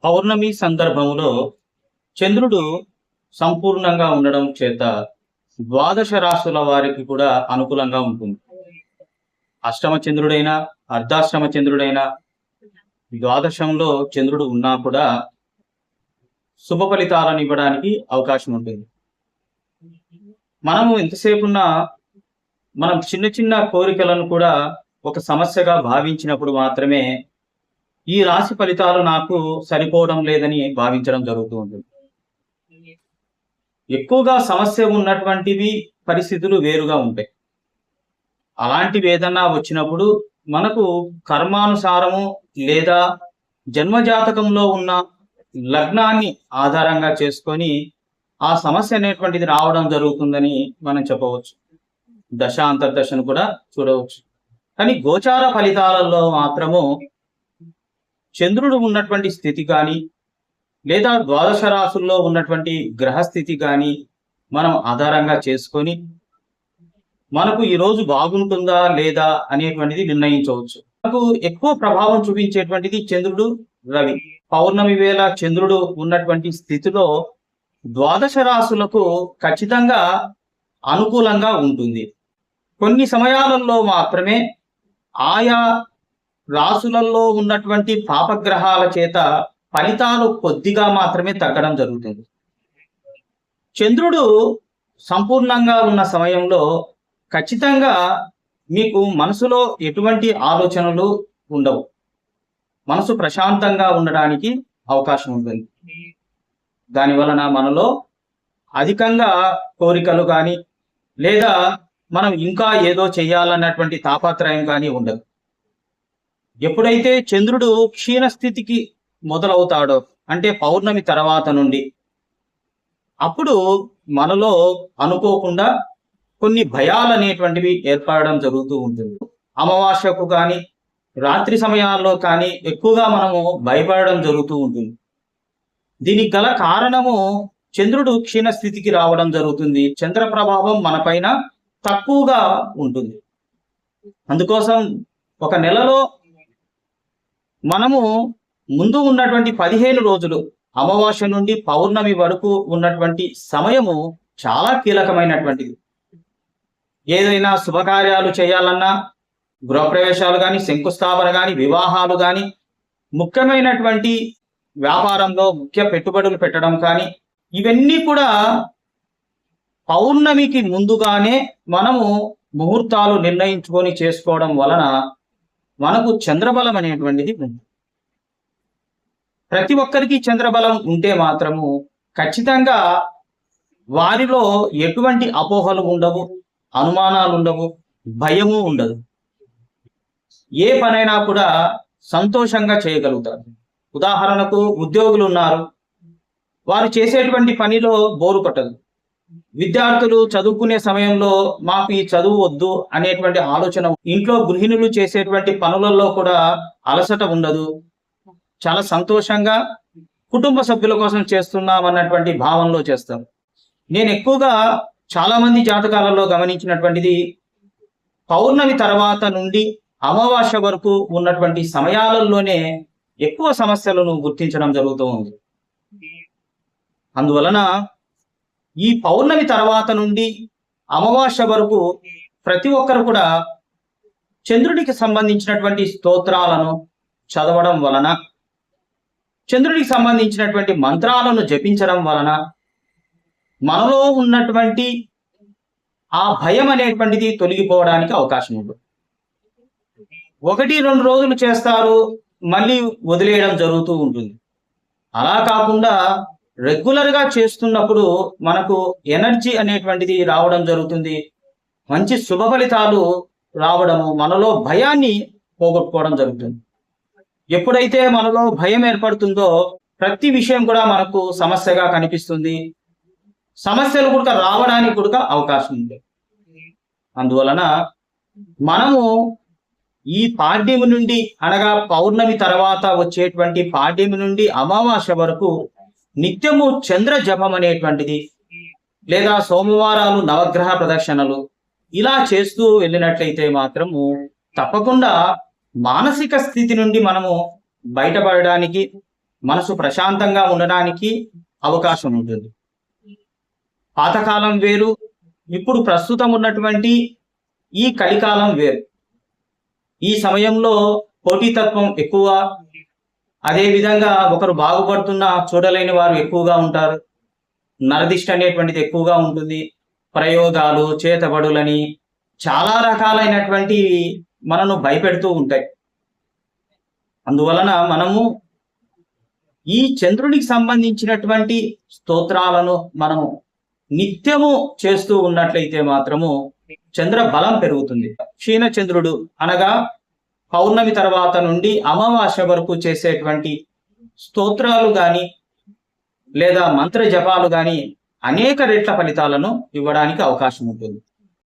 పౌర్ణమి సందర్భంలో చంద్రుడు సంపూర్ణంగా ఉండడం చేత ద్వాదశ రాశుల వారికి కూడా అనుకూలంగా ఉంటుంది. అష్టమ చంద్రుడైనా, అర్ధాష్టమ చంద్రుడైనా, ద్వాదశంలో చంద్రుడు ఉన్నా కూడా శుభ ఫలితాలను ఇవ్వడానికి అవకాశం ఉంటుంది. మనము ఎంతసేపు ఉన్నా మనం చిన్న చిన్న కోరికలను కూడా ఒక సమస్యగా భావించినప్పుడు మాత్రమే ఈ రాశి ఫలితాలు నాకు సరిపోవడం లేదని భావించడం జరుగుతూ ఉంటుంది. ఎక్కువగా సమస్య ఉన్నటువంటివి పరిస్థితులు వేరుగా ఉంటాయి. అలాంటివి ఏదన్నా వచ్చినప్పుడు మనకు కర్మానుసారము లేదా జన్మజాతకంలో ఉన్న లగ్నాన్ని ఆధారంగా చేసుకొని ఆ సమస్య అనేటువంటిది రావడం జరుగుతుందని మనం చెప్పవచ్చు. దశ అంతర్దశను కూడా చూడవచ్చు. కానీ గోచార ఫలితాలలో మాత్రము చంద్రుడు ఉన్నటువంటి స్థితి కానీ లేదా ద్వాదశ రాశుల్లో ఉన్నటువంటి గ్రహస్థితి కానీ మనం ఆధారంగా చేసుకొని మనకు ఈ రోజు బాగుంటుందా లేదా అనేటువంటిది నిర్ణయించవచ్చు. మనకు ఎక్కువ ప్రభావం చూపించేటువంటిది చంద్రుడు, రవి. పౌర్ణమి వేళ చంద్రుడు ఉన్నటువంటి స్థితిలో ద్వాదశ రాశులకు ఖచ్చితంగా అనుకూలంగా ఉంటుంది. కొన్ని సమయాలలో మాత్రమే ఆయా రాశులలో ఉన్నటువంటి పాపగ్రహాల చేత ఫలితాలు కొద్దిగా మాత్రమే తగ్గడం జరుగుతుంది. చంద్రుడు సంపూర్ణంగా ఉన్న సమయంలో ఖచ్చితంగా మీకు మనసులో ఎటువంటి ఆలోచనలు ఉండవు. మనసు ప్రశాంతంగా ఉండడానికి అవకాశం ఉంటుంది. దాని వలన మనలో అధికంగా కోరికలు కానీ లేదా మనం ఇంకా ఏదో చేయాలన్నటువంటి తాపత్రయం కానీ ఉండదు. ఎప్పుడైతే చంద్రుడు క్షీణస్థితికి మొదలవుతాడో అంటే పౌర్ణమి తర్వాత నుండి అప్పుడు మనలో అనుకోకుండా కొన్ని భయాలు అనేటువంటివి ఏర్పడడం జరుగుతూ ఉంటుంది. అమావాస్యకు కానీ రాత్రి సమయాల్లో కానీ ఎక్కువగా మనము భయపడడం జరుగుతూ ఉంటుంది. దీనికి గల కారణము చంద్రుడు క్షీణస్థితికి రావడం జరుగుతుంది. చంద్ర ప్రభావం మన పైన తక్కువగా ఉంటుంది. అందుకోసం ఒక నెలలో మనము ముందు ఉన్నటువంటి 15 రోజులు అమావాస్య నుండి పౌర్ణమి వరకు ఉన్నటువంటి సమయము చాలా కీలకమైనటువంటిది. ఏదైనా శుభకార్యాలు చేయాలన్నా, గృహప్రవేశాలు కానీ, శంకుస్థాపన కానీ, వివాహాలు కానీ, ముఖ్యమైనటువంటి వ్యాపారంలో ముఖ్య పెట్టుబడులు పెట్టడం కానీ, ఇవన్నీ కూడా పౌర్ణమికి ముందుగానే మనము ముహూర్తాలు నిర్ణయించుకొని చేసుకోవడం వలన మనకు చంద్రబలం అనేటువంటిది ఉంది. ప్రతి ఒక్కరికి చంద్రబలం ఉంటే మాత్రము ఖచ్చితంగా వారిలో ఎటువంటి అపోహలు ఉండవు, అనుమానాలు ఉండవు, భయము ఉండదు. ఏ పనైనా కూడా సంతోషంగా చేయగలుగుతారు. ఉదాహరణకు ఉద్యోగులు ఉన్నారు, వారు చేసేటువంటి పనిలో బోరు కొట్టదు. విద్యార్థులు చదువుకునే సమయంలో మాకు ఈ చదువు వద్దు అనేటువంటి ఆలోచన. ఇంట్లో గృహిణులు చేసేటువంటి పనులలో కూడా అలసట ఉండదు. చాలా సంతోషంగా కుటుంబ సభ్యుల కోసం చేస్తున్నాం అన్నటువంటి భావనలో చేస్తాం. నేను ఎక్కువగా చాలా మంది జాతకాలలో గమనించినటువంటిది పౌర్ణమి తర్వాత నుండి అమావాస్య వరకు ఉన్నటువంటి సమయాలలోనే ఎక్కువ సమస్యలను గుర్తించడం జరుగుతూ ఉంది. అందువలన ఈ పౌర్ణమి తర్వాత నుండి అమావాస్య వరకు ప్రతి ఒక్కరు కూడా చంద్రుడికి సంబంధించినటువంటి స్తోత్రాలను చదవడం వలన, చంద్రుడికి సంబంధించినటువంటి మంత్రాలను జపించడం వలన మనలో ఉన్నటువంటి ఆ భయం అనేటువంటిది తొలగిపోవడానికి అవకాశం ఉంటుంది. 1-2 రోజులు చేస్తారు, మళ్ళీ వదిలేయడం జరుగుతూ ఉంటుంది. అలా కాకుండా రెగ్యులర్గా చేస్తున్నప్పుడు మనకు ఎనర్జీ అనేటువంటిది రావడం జరుగుతుంది. మంచి శుభ ఫలితాలు రావడము, మనలో భయాన్ని పోగొట్టుకోవడం జరుగుతుంది. ఎప్పుడైతే మనలో భయం ఏర్పడుతుందో ప్రతి విషయం కూడా మనకు సమస్యగా కనిపిస్తుంది. సమస్యలు కూడా రావడానికి కూడా అవకాశం ఉంది. అందువలన మనము ఈ పాడ్యమి నుండి అనగా పౌర్ణమి తర్వాత వచ్చేటువంటి పాడ్యమి నుండి అమావాస్య వరకు నిత్యము చంద్ర జపం అనేటువంటిది లేదా సోమవారాలు నవగ్రహ ప్రదక్షిణలు ఇలా చేస్తూ వెళ్ళినట్లయితే మాత్రము తప్పకుండా మానసిక స్థితి నుండి మనము బయటపడడానికి, మనసు ప్రశాంతంగా ఉండడానికి అవకాశం ఉంటుంది. పాతకాలం వేరు, ఇప్పుడు ప్రస్తుతం ఉన్నటువంటి ఈ కలికాలం వేరు. ఈ సమయంలో పోటీతత్వం ఎక్కువ, అదేవిధంగా ఒకరు బాగుపడుతున్నా చూడలేని వారు ఎక్కువగా ఉంటారు. నరదిష్టి అనేటువంటిది ఎక్కువగా ఉంటుంది. ప్రయోగాలు, చేతబడులని చాలా రకాలైనటువంటి మనను భయపెడుతూ ఉంటాయి. అందువలన మనము ఈ చంద్రునికి సంబంధించినటువంటి స్తోత్రాలను మనము నిత్యము చేస్తూ ఉన్నట్లయితే మాత్రము చంద్ర బలం పెరుగుతుంది. క్షీణ చంద్రుడు అనగా పౌర్ణమి తర్వాత నుండి అమావాస్య వరకు చేసేటువంటి స్తోత్రాలు గాని లేదా మంత్ర జపాలు గాని అనేక రెట్ల ఫలితాలను ఇవ్వడానికి అవకాశం ఉంటుంది.